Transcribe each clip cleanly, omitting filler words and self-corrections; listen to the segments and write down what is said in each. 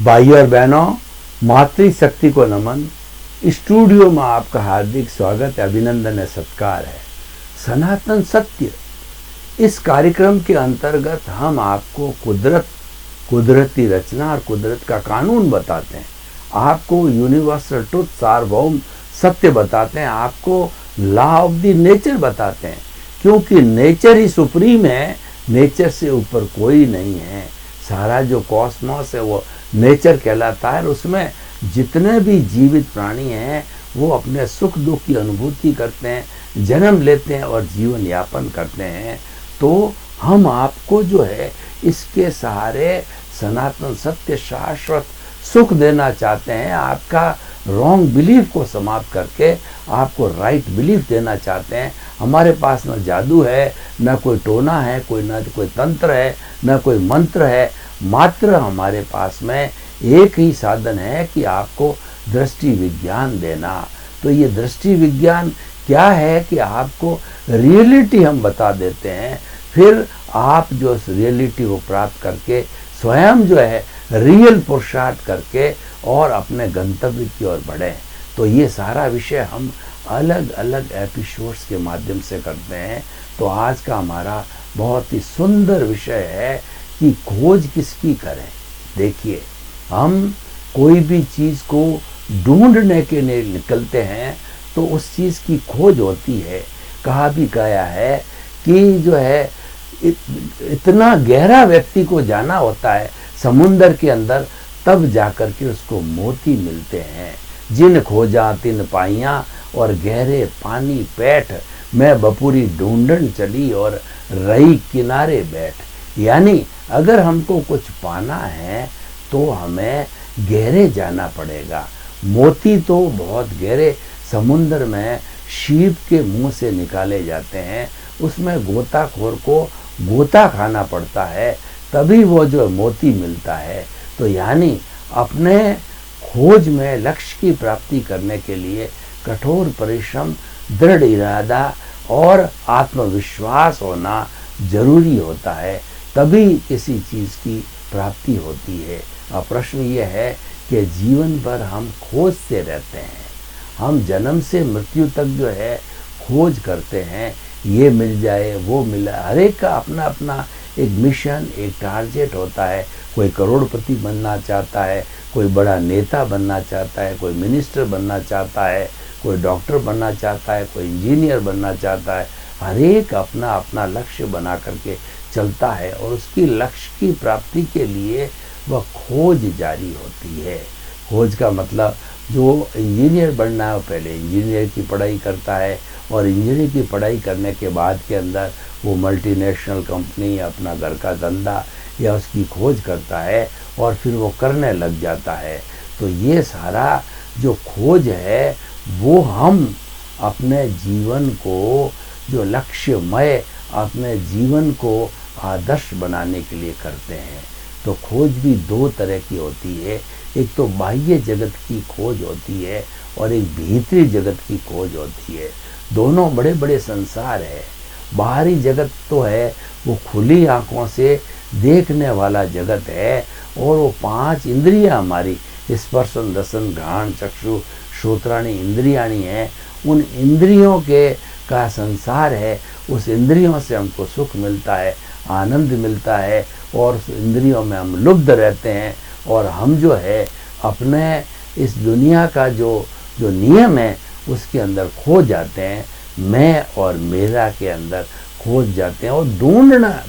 भाइयों और बहनों, मातृशक्ति को नमन। स्टूडियो में आपका हार्दिक स्वागत है, अभिनंदन है, सत्कार है। सनातन सत्य इस कार्यक्रम के अंतर्गत हम आपको कुदरती रचना और कुदरत का कानून बताते हैं। आपको यूनिवर्सल ट्रुथ, सार्वभौम सत्य बताते हैं। आपको लॉ ऑफ द नेचर बताते हैं, क्योंकि नेचर ही सुप्रीम है। नेचर से ऊपर कोई नहीं है। सारा जो कॉस्मॉस है वो नेचर कहलाता है। और उसमें जितने भी जीवित प्राणी हैं वो अपने सुख दुख की अनुभूति करते हैं, जन्म लेते हैं और जीवन यापन करते हैं। तो हम आपको जो है इसके सहारे सनातन सत्य शाश्वत सुख देना चाहते हैं। आपका रॉन्ग बिलीफ को समाप्त करके आपको राइट बिलीफ देना चाहते हैं। हमारे पास न जादू है, न कोई टोना है, न कोई तंत्र है, न कोई मंत्र है। मात्र हमारे पास में एक ही साधन है कि आपको दृष्टि विज्ञान देना। तो ये दृष्टि विज्ञान क्या है कि आपको रियलिटी हम बता देते हैं। फिर आप जो उस रियलिटी को प्राप्त करके स्वयं जो है रियल पुरुषार्थ करके और अपने गंतव्य की ओर बढ़ें। तो ये सारा विषय हम अलग अलग एपिसोड्स के माध्यम से करते हैं। तो आज का हमारा बहुत ही सुंदर विषय है कि खोज किसकी करें। देखिए, हम कोई भी चीज़ को ढूंढने के लिए निकलते हैं तो उस चीज़ की खोज होती है। कहा भी गया है कि जो है इतना गहरा व्यक्ति को जाना होता है समुंदर के अंदर, तब जाकर के उसको मोती मिलते हैं। जिन खोजा तिन पाइयाँ और गहरे पानी पैठ, मैं बपूरी ढूंढन चली और रही किनारे बैठ। यानी अगर हमको कुछ पाना है तो हमें गहरे जाना पड़ेगा। मोती तो बहुत गहरे समुद्र में शीप के मुंह से निकाले जाते हैं। उसमें गोताखोर को गोता खाना पड़ता है, तभी वो जो मोती मिलता है। तो यानी अपने खोज में लक्ष्य की प्राप्ति करने के लिए कठोर परिश्रम, दृढ़ इरादा और आत्मविश्वास होना जरूरी होता है, तभी किसी चीज़ की प्राप्ति होती है। अब प्रश्न ये है कि जीवन भर हम खोजते रहते हैं। हम जन्म से मृत्यु तक जो है खोज करते हैं, ये मिल जाए वो मिला। हर एक का अपना अपना एक मिशन, एक टारगेट होता है। कोई करोड़पति बनना चाहता है, कोई बड़ा नेता बनना चाहता है, कोई मिनिस्टर बनना चाहता है, कोई डॉक्टर बनना चाहता है, कोई इंजीनियर बनना चाहता है। हर एक अपना अपना लक्ष्य बना करके चलता है और उसकी लक्ष्य की प्राप्ति के लिए वह खोज जारी होती है। खोज का मतलब जो इंजीनियर बनना है वो पहले इंजीनियर की पढ़ाई करता है और इंजीनियर की पढ़ाई करने के बाद के अंदर वो मल्टीनेशनल कंपनी या अपना घर का धंधा या उसकी खोज करता है और फिर वो करने लग जाता है। तो ये सारा जो खोज है वो हम अपने जीवन को जो लक्ष्यमय, अपने जीवन को आदर्श बनाने के लिए करते हैं। तो खोज भी दो तरह की होती है। एक तो बाह्य जगत की खोज होती है और एक भीतरी जगत की खोज होती है। दोनों बड़े बड़े संसार है। बाहरी जगत तो है वो खुली आंखों से देखने वाला जगत है और वो पांच इंद्रियां हमारी स्पर्शन रसन घ्राण चक्षु श्रोत्राणी इंद्रियाणी हैं। उन इंद्रियों के का संसार है। उस इंद्रियों से हमको सुख मिलता है, आनंद मिलता है और उस इंद्रियों में हम लुब्ध रहते हैं। और हम जो है अपने इस दुनिया का जो नियम है उसके अंदर खो जाते हैं। मैं और मेरा के अंदर खोज जाते हैं और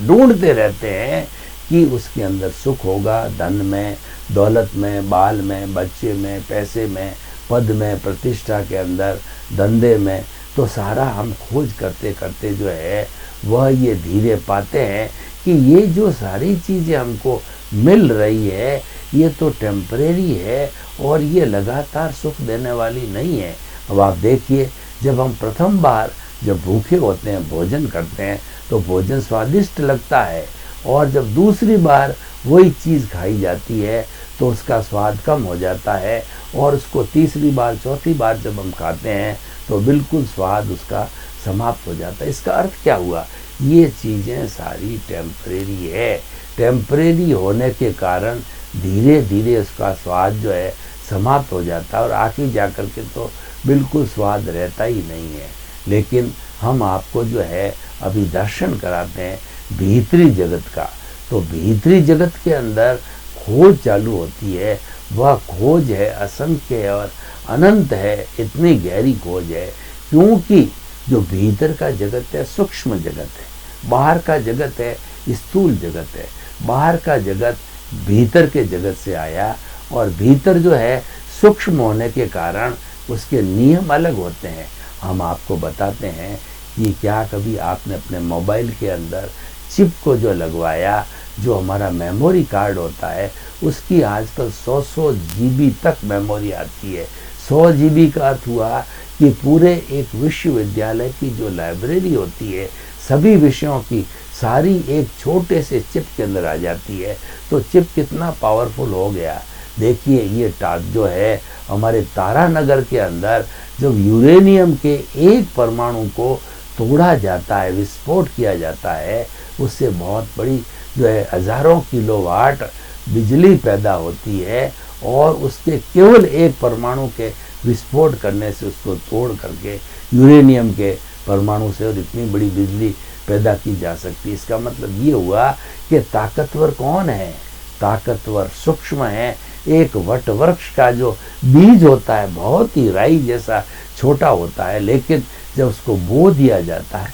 ढूंढते रहते हैं कि उसके अंदर सुख होगा, धन में, दौलत में, बाल में, बच्चे में, पैसे में, पद में, प्रतिष्ठा के अंदर, धंधे में। तो सारा हम खोज करते करते जो है वह ये धीरे पाते हैं कि ये जो सारी चीज़ें हमको मिल रही है ये तो टेम्परेरी है और ये लगातार सुख देने वाली नहीं है। अब आप देखिए, जब हम प्रथम बार जब भूखे होते हैं, भोजन करते हैं तो भोजन स्वादिष्ट लगता है और जब दूसरी बार वही चीज़ खाई जाती है तो उसका स्वाद कम हो जाता है और उसको तीसरी बार चौथी बार जब हम खाते हैं तो बिल्कुल स्वाद उसका समाप्त हो जाता है। इसका अर्थ क्या हुआ? ये चीज़ें सारी टेम्परेरी है। टेम्परेरी होने के कारण धीरे धीरे उसका स्वाद जो है समाप्त हो जाता है और आखिर जाकर के तो बिल्कुल स्वाद रहता ही नहीं है। लेकिन हम आपको जो है अभी दर्शन कराते हैं भीतरी जगत का। तो भीतरी जगत के अंदर खोज चालू होती है। वह खोज है असंख्य है और अनंत है, इतनी गहरी खोज है, क्योंकि जो भीतर का जगत है सूक्ष्म जगत है, बाहर का जगत है स्थूल जगत है। बाहर का जगत भीतर के जगत से आया और भीतर जो है सूक्ष्म होने के कारण उसके नियम अलग होते हैं। हम आपको बताते हैं कि क्या कभी आपने अपने मोबाइल के अंदर चिप को जो लगवाया, जो हमारा मेमोरी कार्ड होता है, उसकी आजकल 100 GB तक मेमोरी आती है। 100 GB का अर्थ हुआ कि पूरे एक विश्वविद्यालय की जो लाइब्रेरी होती है सभी विषयों की सारी एक छोटे से चिप के अंदर आ जाती है। तो चिप कितना पावरफुल हो गया। देखिए ये जो है हमारे तारानगर के अंदर जब यूरेनियम के एक परमाणु को तोड़ा जाता है, विस्फोट किया जाता है, उससे बहुत बड़ी जो है हजारों किलोवाट बिजली पैदा होती है और उसके केवल एक परमाणु के विस्फोट करने से उसको तोड़ करके यूरेनियम के परमाणु से और इतनी बड़ी बिजली पैदा की जा सकती है। इसका मतलब ये हुआ कि ताकतवर कौन है? ताकतवर सूक्ष्म है। एक वट वृक्ष का जो बीज होता है बहुत ही राई जैसा छोटा होता है, लेकिन जब उसको बो दिया जाता है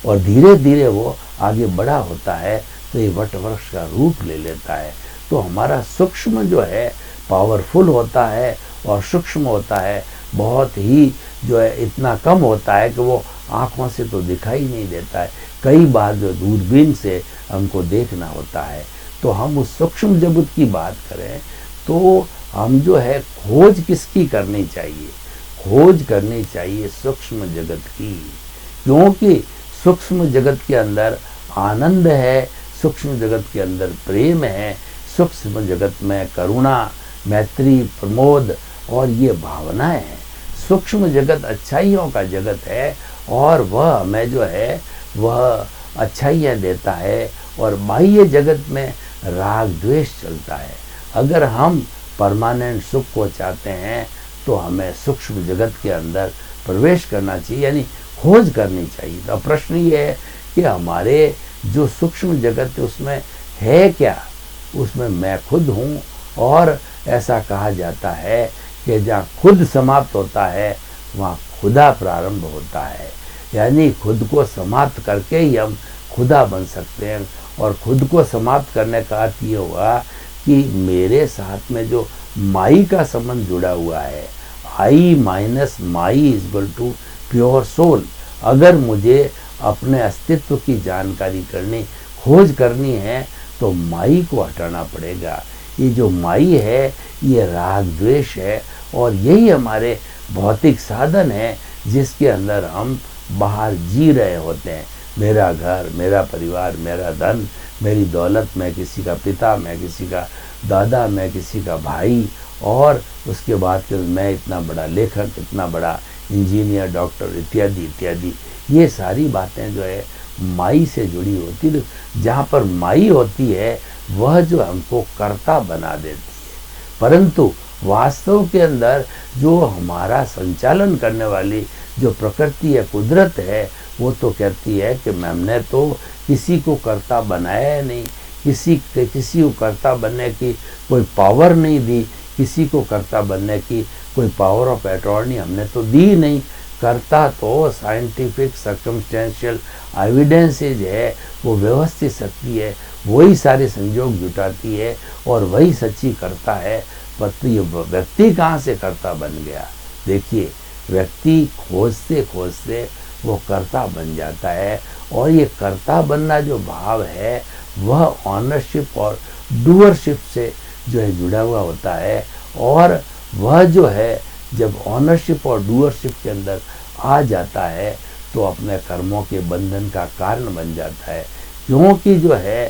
और धीरे धीरे वो आगे बड़ा होता है तो ये वट वृक्ष का रूप ले लेता है। तो हमारा सूक्ष्म जो है पावरफुल होता है और सूक्ष्म होता है बहुत ही जो है इतना कम होता है कि वो आँखों से तो दिखाई नहीं देता है। कई बार जो दूरबीन से हमको देखना होता है। तो हम उस सूक्ष्म जगत की बात करें तो हम जो है खोज किसकी करनी चाहिए? खोज करनी चाहिए सूक्ष्म जगत की, क्योंकि सूक्ष्म जगत के अंदर आनंद है, सूक्ष्म जगत के अंदर प्रेम है, सूक्ष्म जगत में करुणा, मैत्री, प्रमोद और ये भावनाएं हैं। सूक्ष्म जगत अच्छाइयों का जगत है और वह हमें जो है वह अच्छाइयाँ देता है और बाह्य जगत में राग द्वेष चलता है। अगर हम परमानेंट सुख को चाहते हैं तो हमें सूक्ष्म जगत के अंदर प्रवेश करना चाहिए, यानी खोज करनी चाहिए। तो प्रश्न ये है कि हमारे जो सूक्ष्म जगत है उसमें है क्या? उसमें मैं खुद हूँ और ऐसा कहा जाता है कि जहाँ खुद समाप्त होता है वहाँ खुदा प्रारंभ होता है। यानी खुद को समाप्त करके ही हम खुदा बन सकते हैं। और खुद को समाप्त करने का अर्थ ये हुआ कि मेरे साथ में जो माई का संबंध जुड़ा हुआ है, I minus my is equal to pure soul. अगर मुझे अपने अस्तित्व की जानकारी करनी, खोज करनी है तो माई को हटाना पड़ेगा। ये जो माई है ये राग द्वेष है और यही हमारे भौतिक साधन है जिसके अंदर हम बाहर जी रहे होते हैं। मेरा घर, मेरा परिवार, मेरा धन, मेरी दौलत, मैं किसी का पिता, मैं किसी का दादा, मैं किसी का भाई, और उसके बाद फिर मैं इतना बड़ा लेखक, इतना बड़ा इंजीनियर, डॉक्टर इत्यादि इत्यादि। ये सारी बातें जो है माई से जुड़ी होती है। जहाँ पर माई होती है वह जो हमको कर्ता बना देती है, परंतु वास्तव के अंदर जो हमारा संचालन करने वाली जो प्रकृति है, कुदरत है, वो तो कहती है कि हमने तो किसी को कर्ता बनाया नहीं, किसी को कर्ता बनने की कोई पावर नहीं दी, किसी को कर्ता बनने की कोई पावर ऑफ अटॉर्नी हमने तो दी नहीं। कर्ता तो साइंटिफिक सर्कमस्टेंशियल एविडेंसेज है, वो व्यवस्थित शक्ति है, वही सारे संयोग जुटाती है और वही सच्ची कर्ता है। पर तो ये व्यक्ति कहाँ से कर्ता बन गया? देखिए, व्यक्ति खोजते खोजते वो कर्ता बन जाता है और ये कर्ता बनना जो भाव है वह ऑनरशिप और डूअरशिप से जो है जुड़ा हुआ होता है। और वह जो है जब ऑनरशिप और डूअरशिप के अंदर आ जाता है तो अपने कर्मों के बंधन का कारण बन जाता है, क्योंकि जो है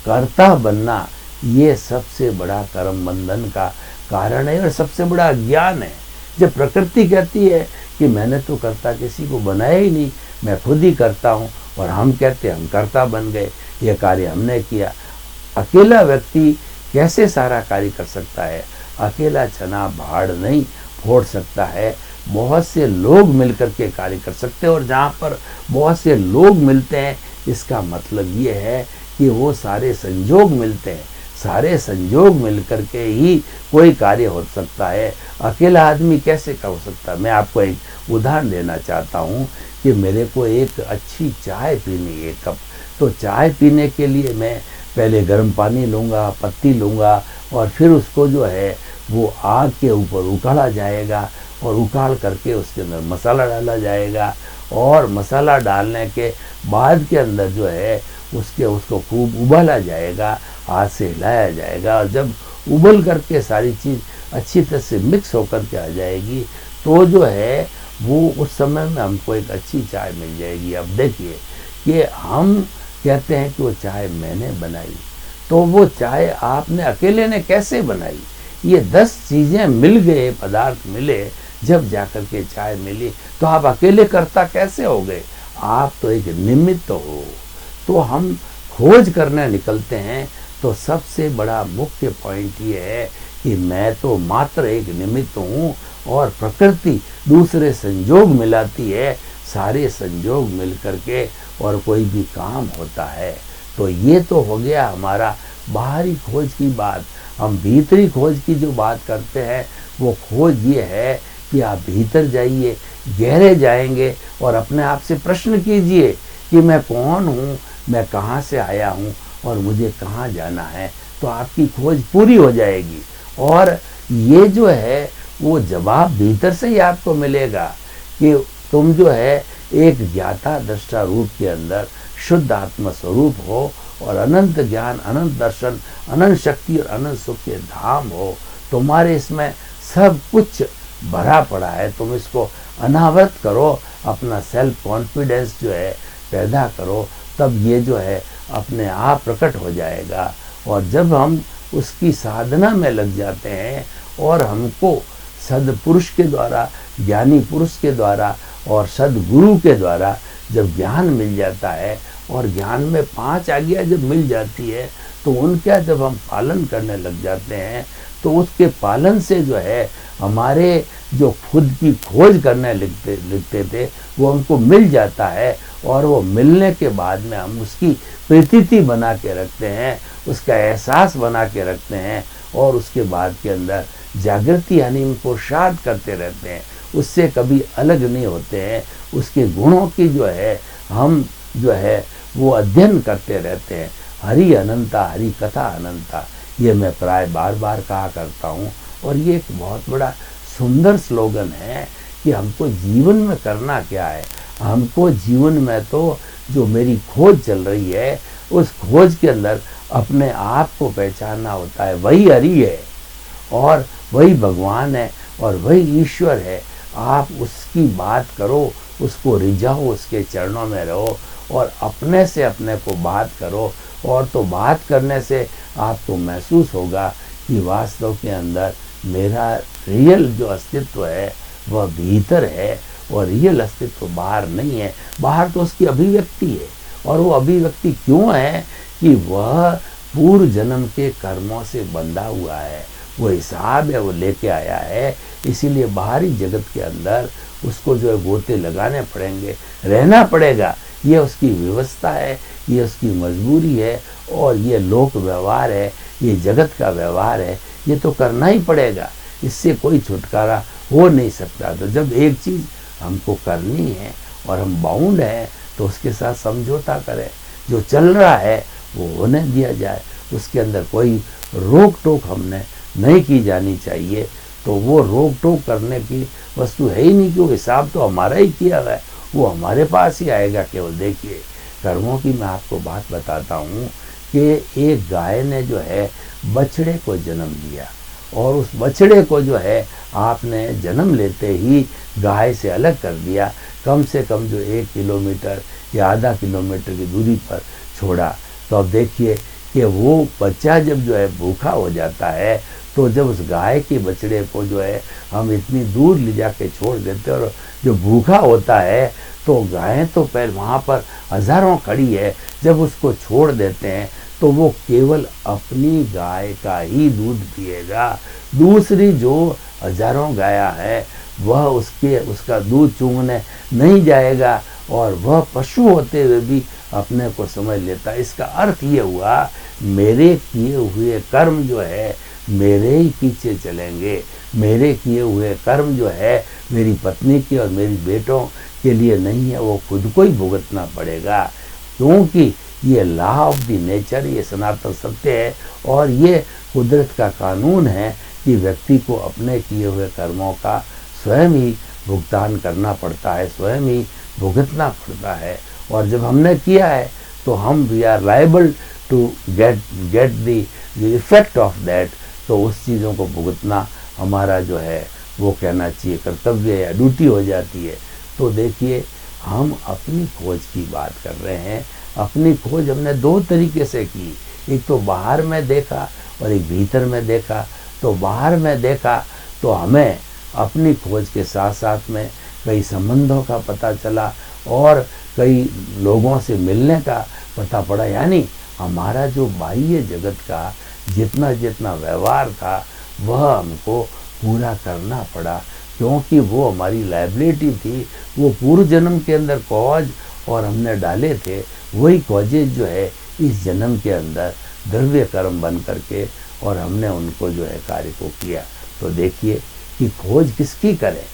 कर्ता बनना ये सबसे बड़ा कर्म बंधन का कारण है और सबसे बड़ा ज्ञान है। जब प्रकृति कहती है कि मैंने तो कर्ता किसी को बनाया ही नहीं, मैं खुद ही करता हूँ, और हम कहते हैं हम कर्ता बन गए, ये कार्य हमने किया। अकेला व्यक्ति कैसे सारा कार्य कर सकता है? अकेला चना भाड़ नहीं फोड़ सकता है, बहुत से लोग मिलकर के कार्य कर सकते हैं। और जहाँ पर बहुत से लोग मिलते हैं, इसका मतलब ये है कि वो सारे संयोग मिलते हैं, सारे संयोग मिलकर के ही कोई कार्य हो सकता है। अकेला आदमी कैसे का हो सकता है? मैं आपको एक उदाहरण देना चाहता हूँ कि मेरे को एक अच्छी चाय पीनी है, एक कप। तो चाय पीने के लिए मैं पहले गर्म पानी लूँगा, पत्ती लूँगा, और फिर उसको जो है वो आग के ऊपर उकाड़ा जाएगा, और उकाड़ करके उसके अंदर मसाला डाला जाएगा, और मसाला डालने के बाद के अंदर जो है उसको खूब उबाला जाएगा, हाथ से हिलाया जाएगा, और जब उबल करके सारी चीज़ अच्छी तरह से मिक्स होकर के आ जाएगी, तो जो है वो उस समय में हमको एक अच्छी चाय मिल जाएगी। अब देखिए कि हम कहते हैं कि वो चाय मैंने बनाई, तो वो चाय आपने अकेले ने कैसे बनाई? ये 10 चीज़ें मिल गए, पदार्थ मिले, जब जाकर के चाय मिली, तो आप अकेले करता कैसे हो गए? आप तो एक निमित्त हो। तो हम खोज करने निकलते हैं, तो सबसे बड़ा मुख्य पॉइंट ये है कि मैं तो मात्र एक निमित्त हूँ, और प्रकृति दूसरे संयोग मिलाती है, सारे संयोग मिल करके और कोई भी काम होता है। तो ये तो हो गया हमारा बाहरी खोज की बात। हम भीतरी खोज की जो बात करते हैं, वो खोज ये है कि आप भीतर जाइए, गहरे जाएंगे, और अपने आप से प्रश्न कीजिए कि मैं कौन हूँ, मैं कहाँ से आया हूँ, और मुझे कहाँ जाना है। तो आपकी खोज पूरी हो जाएगी, और ये जो है वो जवाब भीतर से ही आपको मिलेगा कि तुम जो है एक ज्ञाता दृष्टा रूप के अंदर शुद्ध आत्म स्वरूप हो, और अनंत ज्ञान, अनंत दर्शन, अनंत शक्ति और अनंत सुख के धाम हो। तुम्हारे इसमें सब कुछ भरा पड़ा है, तुम इसको अनावृत करो, अपना सेल्फ कॉन्फिडेंस जो है पैदा करो, तब ये जो है अपने आप प्रकट हो जाएगा। और जब हम उसकी साधना में लग जाते हैं, और हमको सदपुरुष के द्वारा, ज्ञानी पुरुष के द्वारा और सदगुरु के द्वारा जब ज्ञान मिल जाता है, और ज्ञान में 5 आज्ञा जब मिल जाती है, तो उनका जब हम पालन करने लग जाते हैं, तो उसके पालन से जो है हमारे जो खुद की खोज करने लिखते थे, वो हमको मिल जाता है, और वो मिलने के बाद में हम उसकी प्रतीति बना के रखते हैं, उसका एहसास बना के रखते हैं, और उसके बाद के अंदर जागृति यानी पुरुषार्थ करते रहते हैं, उससे कभी अलग नहीं होते हैं। उसके गुणों की जो है हम जो है वो अध्ययन करते रहते हैं। हरि अनंता, हरि कथा अनंता, ये मैं प्राय बार बार कहा करता हूँ, और ये एक बहुत बड़ा सुंदर स्लोगन है कि हमको जीवन में करना क्या है। हमको जीवन में तो जो मेरी खोज चल रही है, उस खोज के अंदर अपने आप को पहचानना होता है। वही हरि है, और वही भगवान है, और वही ईश्वर है। आप उसकी बात करो, उसको रिझाओ, उसके चरणों में रहो, और अपने से अपने को बात करो। और तो बात करने से आपको महसूस होगा कि वास्तव के अंदर मेरा रियल जो अस्तित्व है वह भीतर है, और रियल अस्तित्व बाहर नहीं है। बाहर तो उसकी अभिव्यक्ति है, और वो अभिव्यक्ति क्यों है कि वह पूर्व जन्म के कर्मों से बंधा हुआ है, वो हिसाब है, वो लेके आया है। इसीलिए बाहरी जगत के अंदर उसको जो है गोते लगाने पड़ेंगे, रहना पड़ेगा। ये उसकी व्यवस्था है, ये उसकी मजबूरी है, और ये लोक व्यवहार है, ये जगत का व्यवहार है, ये तो करना ही पड़ेगा। इससे कोई छुटकारा हो नहीं सकता। तो जब एक चीज़ हमको करनी है और हम बाउंड हैं, तो उसके साथ समझौता करें। जो चल रहा है वो होने दिया जाए, उसके अंदर कोई रोक टोक हमने नहीं की जानी चाहिए। तो वो रोक टोक करने की वस्तु है ही नहीं, कि वो हिसाब तो हमारा ही किया हुआ है, वो हमारे पास ही आएगा। केवल देखिए कर्मों की मैं आपको बात बताता हूँ कि एक गाय ने जो है बछड़े को जन्म दिया, और उस बछड़े को जो है आपने जन्म लेते ही गाय से अलग कर दिया, कम से कम जो 1 किलोमीटर या आधा किलोमीटर की दूरी पर छोड़ा। तो अब देखिए कि वो बच्चा जब जो है भूखा हो जाता है, तो जब उस गाय के बछड़े को जो है हम इतनी दूर ले जाके छोड़ देते हैं, और जो भूखा होता है, तो गायें तो पहले वहाँ पर हजारों खड़ी है, जब उसको छोड़ देते हैं तो वो केवल अपनी गाय का ही दूध पिएगा। दूसरी जो हजारों गाया है वह उसका दूध चूंघने नहीं जाएगा, और वह पशु होते हुए भी अपने को समझ लेता है। इसका अर्थ ये हुआ, मेरे किए हुए कर्म जो है मेरे ही पीछे चलेंगे। मेरे किए हुए कर्म जो है मेरी पत्नी के और मेरी बेटों के लिए नहीं है, वो खुद को ही भुगतना पड़ेगा, क्योंकि ये लॉ ऑफ द नेचर, ये सनातन सत्य है और ये कुदरत का कानून है कि व्यक्ति को अपने किए हुए कर्मों का स्वयं ही भुगतान करना पड़ता है, स्वयं ही भुगतना पड़ता है। और जब हमने किया है तो हम we are liable to get the effect of that. तो उस चीज़ों को भुगतना हमारा जो है वो कहना चाहिए कर्तव्य या ड्यूटी हो जाती है। तो देखिए, हम अपनी खोज की बात कर रहे हैं। अपनी खोज हमने दो तरीके से की, एक तो बाहर में देखा और एक भीतर में देखा। तो बाहर में देखा तो हमें अपनी खोज के साथ साथ में कई संबंधों का पता चला और कई लोगों से मिलने का पता पड़ा, यानी हमारा जो बाह्य जगत का जितना जितना व्यवहार था वह हमको पूरा करना पड़ा, क्योंकि वो हमारी लायबिलिटी थी। वो पूर्व जन्म के अंदर कॉज और हमने डाले थे, वही कॉजेज जो है इस जन्म के अंदर द्रव्य कर्म बन करके और हमने उनको जो है कार्य को किया। तो देखिए कि खोज किसकी करें।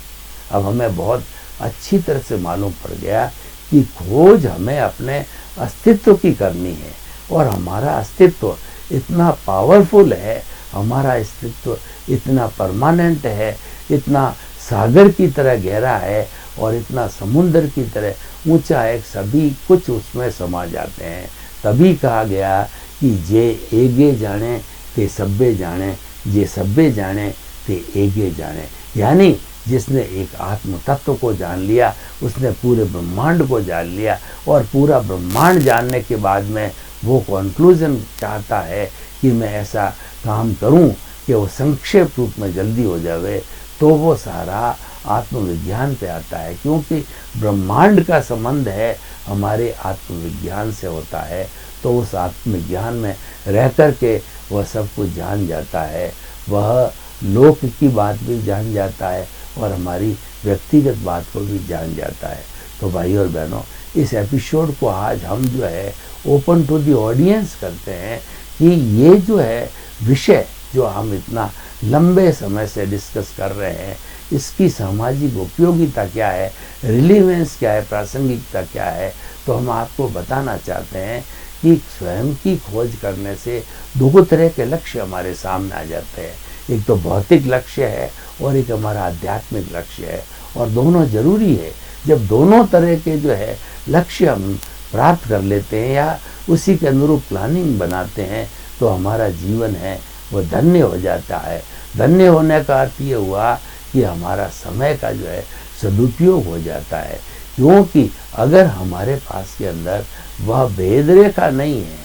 अब हमें बहुत अच्छी तरह से मालूम पड़ गया कि खोज हमें अपने अस्तित्व की करनी है, और हमारा अस्तित्व इतना पावरफुल है, हमारा अस्तित्व इतना परमानेंट है, इतना सागर की तरह गहरा है और इतना समुद्र की तरह ऊंचा है, सभी कुछ उसमें समा जाते हैं। तभी कहा गया कि जे एगे जाने ते सब्बे जाने, जे सब्बे जाने ते एगे जाने, यानी जिसने एक आत्म तत्व को जान लिया उसने पूरे ब्रह्मांड को जान लिया, और पूरा ब्रह्मांड जानने के बाद में वो कंक्लूजन चाहता है कि मैं ऐसा काम करूं कि वो संक्षेप रूप में जल्दी हो जावे। तो वो सारा आत्मविज्ञान पे आता है, क्योंकि ब्रह्मांड का संबंध है हमारे आत्मविज्ञान से होता है। तो उस आत्मविज्ञान में रह कर के वह सब कुछ जान जाता है, वह लोक की बात भी जान जाता है और हमारी व्यक्तिगत बात को भी जान जाता है। तो भाई और बहनों, इस एपिसोड को आज हम जो है ओपन टू द ऑडियंस करते हैं कि ये जो है विषय जो हम इतना लंबे समय से डिस्कस कर रहे हैं, इसकी सामाजिक उपयोगिता क्या है, रिलीवेंस क्या है, प्रासंगिकता क्या है। तो हम आपको बताना चाहते हैं कि स्वयं की खोज करने से दो तरह के लक्ष्य हमारे सामने आ जाते हैं। एक तो भौतिक लक्ष्य है और एक हमारा आध्यात्मिक लक्ष्य है, और दोनों जरूरी है। जब दोनों तरह के जो है लक्ष्य हम प्राप्त कर लेते हैं या उसी के अनुरूप प्लानिंग बनाते हैं तो हमारा जीवन है वो धन्य हो जाता है। धन्य होने का अर्थ ये हुआ कि हमारा समय का जो है सदुपयोग हो जाता है, क्योंकि अगर हमारे पास के अंदर वह भेद रेखा नहीं है,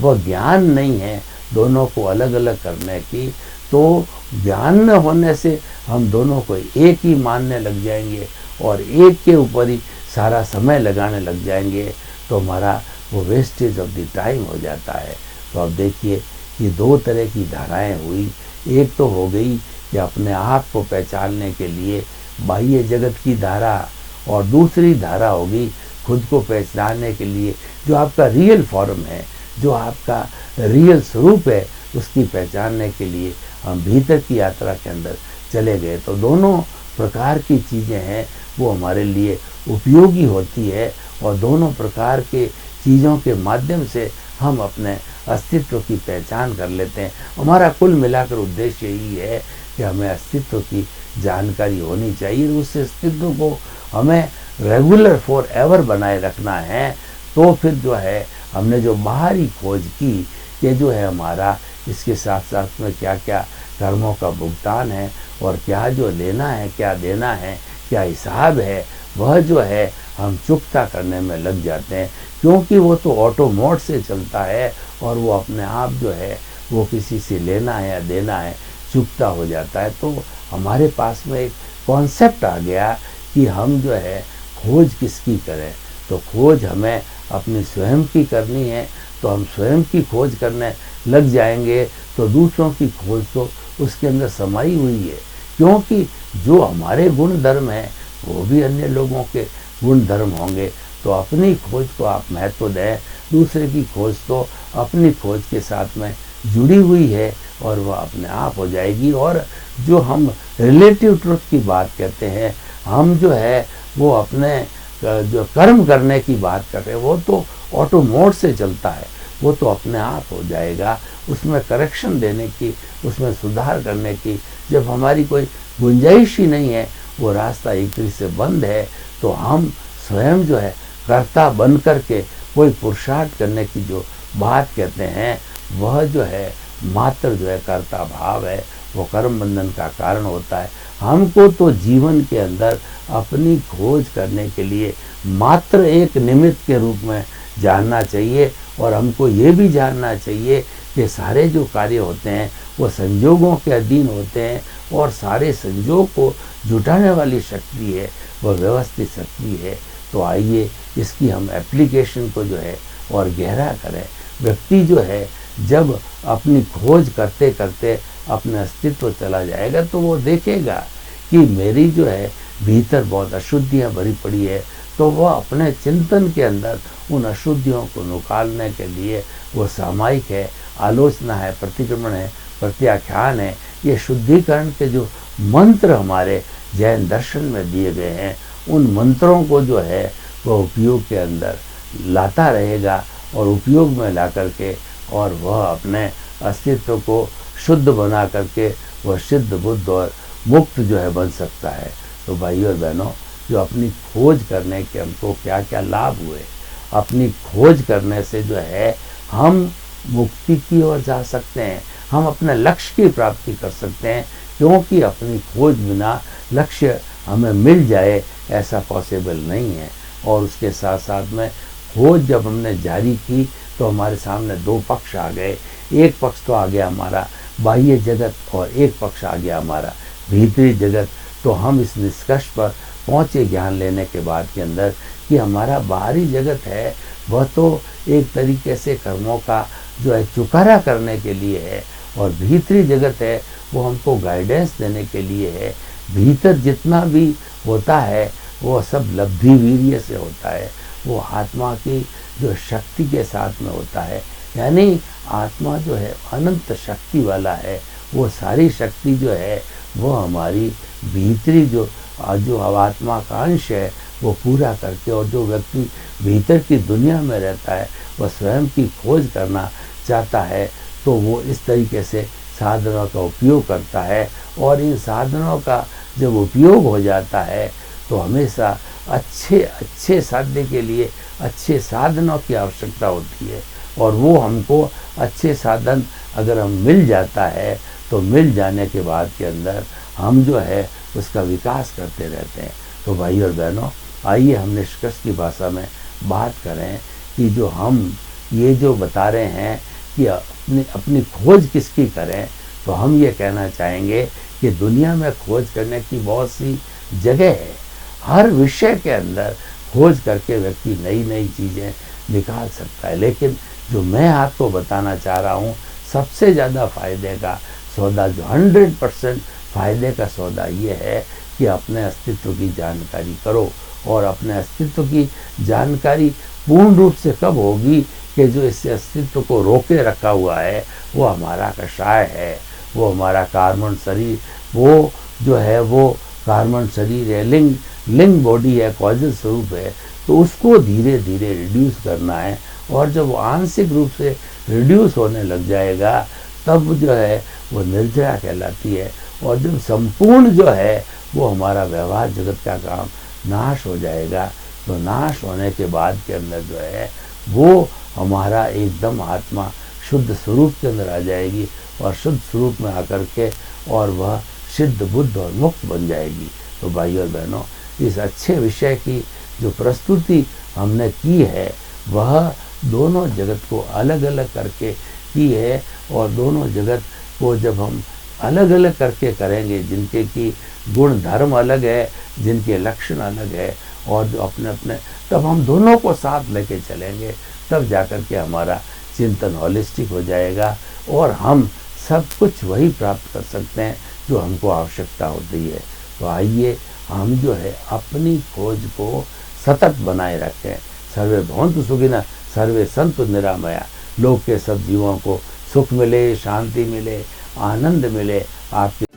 वह ज्ञान नहीं है दोनों को अलग अलग करने की, तो ज्ञान न होने से हम दोनों को एक ही मानने लग जाएंगे और एक के ऊपर ही सारा समय लगाने लग जाएंगे, तो हमारा वो वेस्टेज ऑफ द टाइम हो जाता है। तो अब देखिए ये दो तरह की धाराएं हुई। एक तो हो गई कि अपने आप को पहचानने के लिए बाह्य जगत की धारा, और दूसरी धारा होगी खुद को पहचानने के लिए जो आपका रियल फॉर्म है, जो आपका रियल स्वरूप है, उसकी पहचानने के लिए हम भीतर की यात्रा के अंदर चले गए। तो दोनों प्रकार की चीज़ें हैं वो हमारे लिए उपयोगी होती है, और दोनों प्रकार के चीज़ों के माध्यम से हम अपने अस्तित्व की पहचान कर लेते हैं। हमारा कुल मिलाकर उद्देश्य यही है कि हमें अस्तित्व की जानकारी होनी चाहिए, उस अस्तित्व को हमें रेगुलर फॉर एवर बनाए रखना है। तो फिर जो है हमने जो बाहरी खोज की, ये जो है हमारा इसके साथ साथ में क्या क्या कर्मों का भुगतान है और क्या जो लेना है, क्या देना है, क्या हिसाब है, वह जो है हम चुकता करने में लग जाते हैं, क्योंकि वो तो ऑटो मोड से चलता है और वो अपने आप जो है वो किसी से लेना है या देना है चुकता हो जाता है। तो हमारे पास में एक कॉन्सेप्ट आ गया कि हम जो है खोज किसकी करें? तो खोज हमें अपनी स्वयं की करनी है। तो हम स्वयं की खोज करने लग जाएंगे तो दूसरों की खोज तो उसके अंदर समाई हुई है, क्योंकि जो हमारे गुण धर्म हैं वो भी अन्य लोगों के गुण धर्म होंगे। तो अपनी खोज को आप महत्व दें, दूसरे की खोज तो अपनी खोज के साथ में जुड़ी हुई है और वह अपने आप हो जाएगी। और जो हम रिलेटिव ट्रुथ की बात कहते हैं, हम जो है वो अपने जो कर्म करने की बात कर रहे हैं वो तो ऑटो मोड से चलता है, वो तो अपने आप हो जाएगा। उसमें करेक्शन देने की, उसमें सुधार करने की जब हमारी कोई गुंजाइश ही नहीं है, वो रास्ता एक तरीके से बंद है, तो हम स्वयं जो है कर्ता बन करके कोई पुरुषार्थ करने की जो बात कहते हैं वह जो है मात्र जो है कर्ता भाव है, वो कर्म बंधन का कारण होता है। हमको तो जीवन के अंदर अपनी खोज करने के लिए मात्र एक निमित्त के रूप में जानना चाहिए, और हमको ये भी जानना चाहिए कि सारे जो कार्य होते हैं वो संजोगों के अधीन होते हैं, और सारे संजोग को जुटाने वाली शक्ति है वह व्यवस्थित शक्ति है। तो आइए इसकी हम एप्लीकेशन को जो है और गहरा करें। व्यक्ति जो है जब अपनी खोज करते करते अपने अस्तित्व चला जाएगा तो वो देखेगा कि मेरी जो है भीतर बहुत अशुद्धियाँ भरी पड़ी है, तो वह अपने चिंतन के अंदर उन अशुद्धियों को निकालने के लिए वो सामायिक है, आलोचना है, प्रतिक्रमण है, प्रत्याख्यान है, ये शुद्धिकरण के जो मंत्र हमारे जैन दर्शन में दिए गए हैं, उन मंत्रों को जो है वह उपयोग के अंदर लाता रहेगा, और उपयोग में ला करके और वह अपने अस्तित्व को शुद्ध बना करके वह सिद्ध बुद्ध और मुक्त जो है बन सकता है। तो भाइयों और बहनों, जो अपनी खोज करने के हमको क्या क्या लाभ हुए, अपनी खोज करने से जो है हम मुक्ति की ओर जा सकते हैं, हम अपने लक्ष्य की प्राप्ति कर सकते हैं, क्योंकि अपनी खोज बिना लक्ष्य हमें मिल जाए ऐसा पॉसिबल नहीं है। और उसके साथ साथ में खोज जब हमने जारी की तो हमारे सामने दो पक्ष आ गए। एक पक्ष तो आ गया हमारा बाह्य जगत, और एक पक्ष आ गया हमारा भीतरी जगत। तो हम इस निष्कर्ष पर पहुँचे ज्ञान लेने के बाद के अंदर कि हमारा बाहरी जगत है वह तो एक तरीके से कर्मों का जो है चुकारा करने के लिए है, और भीतरी जगत है वो हमको गाइडेंस देने के लिए है। भीतर जितना भी होता है वो सब लब्धि वीर्य से होता है, वो आत्मा की जो शक्ति के साथ में होता है। यानी आत्मा जो है अनंत शक्ति वाला है, वो सारी शक्ति जो है वो हमारी भीतरी जो आत्मा का अंश है वो पूरा करके, और जो व्यक्ति भीतर की दुनिया में रहता है वह स्वयं की खोज करना चाहता है, तो वो इस तरीके से साधनों का उपयोग करता है। और इन साधनों का जब उपयोग हो जाता है तो हमेशा अच्छे साध्य के लिए अच्छे साधनों की आवश्यकता होती है, और वो हमको अच्छे साधन अगर हम मिल जाता है तो मिल जाने के बाद के अंदर हम जो है उसका विकास करते रहते हैं। तो भाई और बहनों, आइए हम निष्कर्ष की भाषा में बात करें कि जो हम ये जो बता रहे हैं कि अपनी खोज किसकी करें, तो हम ये कहना चाहेंगे कि दुनिया में खोज करने की बहुत सी जगह है। हर विषय के अंदर खोज करके व्यक्ति नई नई चीज़ें निकाल सकता है, लेकिन जो मैं आपको बताना चाह रहा हूँ सबसे ज़्यादा फायदे का सौदा, जो 100% फायदे का सौदा ये है कि अपने अस्तित्व की जानकारी करो। और अपने अस्तित्व की जानकारी पूर्ण रूप से कब होगी कि जो इस अस्तित्व को रोके रखा हुआ है वो हमारा कषाय है, वो हमारा कार्बन शरीर, वो जो है वो कार्बन शरीर है, लिंग बॉडी है, कॉजल स्वरूप है। तो उसको धीरे धीरे रिड्यूस करना है, और जब वो आंशिक रूप से रिड्यूस होने लग जाएगा तब जो है वो निर्जरा कहलाती है। और जब संपूर्ण जो है वो हमारा व्यवहार जगत का काम नाश हो जाएगा, तो नाश होने के बाद के अंदर जो है वो हमारा एकदम आत्मा शुद्ध स्वरूप के अंदर आ जाएगी, और शुद्ध स्वरूप में आकर के और वह सिद्ध बुद्ध और मुक्त बन जाएगी। तो भाई और बहनों, इस अच्छे विषय की जो प्रस्तुति हमने की है वह दोनों जगत को अलग अलग करके की है, और दोनों जगत को जब हम अलग अलग करके करेंगे, जिनके की गुण धर्म अलग है, जिनके लक्षण अलग है, और जो अपने अपने, तब हम दोनों को साथ लेके चलेंगे, तब जाकर के हमारा चिंतन हॉलिस्टिक हो जाएगा और हम सब कुछ वही प्राप्त कर सकते हैं जो हमको आवश्यकता होती है। तो आइए हम जो है अपनी खोज को सतत बनाए रखें। सर्वे भवन्तु सुखिनः, सर्वे सन्तु निरामया। लोक के सब जीवों को सुख मिले, शांति मिले, आनंद मिले। आपके